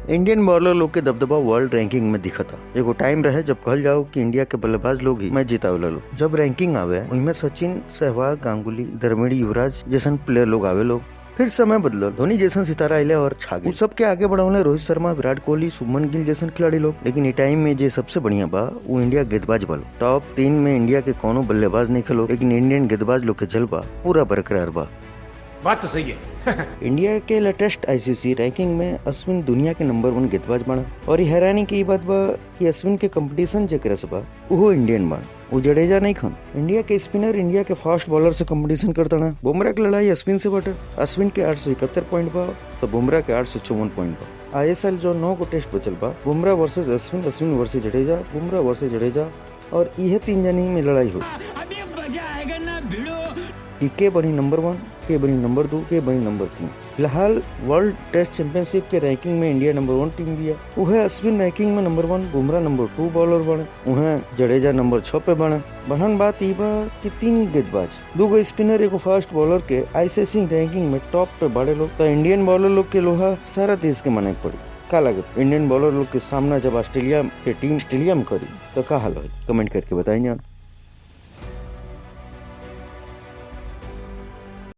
Indian bowler लोग के दबदबा वर्ल्ड रैंकिंग में दिखा था। एगो टाइम रहे जब कहल जाओ कि इंडिया के बल्लेबाज लोग ही मैच जितावे लो। जब रैंकिंग आवे उनमें सचिन, सहवाग, गांगुली, द्रविड़, युवराज जैसन प्लेयर लोग आवे लोग। फिर समय बदलल, धोनी जैसन सितारा आइले और छा गए। सबके आगे बढ़ावले रोहित शर्मा, विराट कोहली, शुभमन गिल जैसन खिलाड़ी लोग। लेकिन ई टाइम में जे सबसे बढ़िया बा वो इंडिया गेंदबाज बा। टॉप 3 में इंडिया के कोनो बल्लेबाज नहीं खेलो, लेकिन इंडियन गेंदबाज लोग के जलवा पूरा बरकरार बा। बात तो सही है। इंडिया के लेटेस्ट आईसीसी रैंकिंग में अश्विन दुनिया के नंबर 1 गेंदबाज बना। और ये हैरानी की बात बा कि अश्विन के कंपटीशन जेकरा से बा वो इंडियन बा, वो जडेजा नहीं खन। इंडिया के स्पिनर इंडिया के फास्ट बॉलर से कंपटीशन करता ना। बुमराह की लड़ाई अश्विन से बटे। अश्विन के 871 पॉइंट बा तो बुमराह के 854 पॉइंट बा। आईएसएल जो 9 को टेस्ट बचल बा, Bumrah versus Ashwin, Ashwin versus Jadeja, Bumrah versus Jadeja, और यह 3 जनी में लड़ाई हो कि के बनी नंबर 1, के बनी नंबर 2, के बनी नंबर 3। फिलहाल वर्ल्ड टेस्ट चैंपियनशिप के रैंकिंग में इंडिया नंबर 1 टीम भी है। वह अश्विन रैंकिंग में नंबर 1, बुमराह नंबर 2 बॉलर बने, वह जडेजा नंबर 6 पे बने। बढ़न बात ई बा कि 3 गेंदबाज, 2 स्पिनर, 1 फास्ट बॉलर के आईसीसी रैंकिंग में टॉप पे बड़े लोग। तो इंडियन बॉलर लोग के लोहा सारा देश के मने पड़ी। का लागत इंडियन बॉलर लोग के सामना जब ऑस्ट्रेलिया के टीम स्टेडियम करी तो का हाल हो? कमेंट करके बताइए।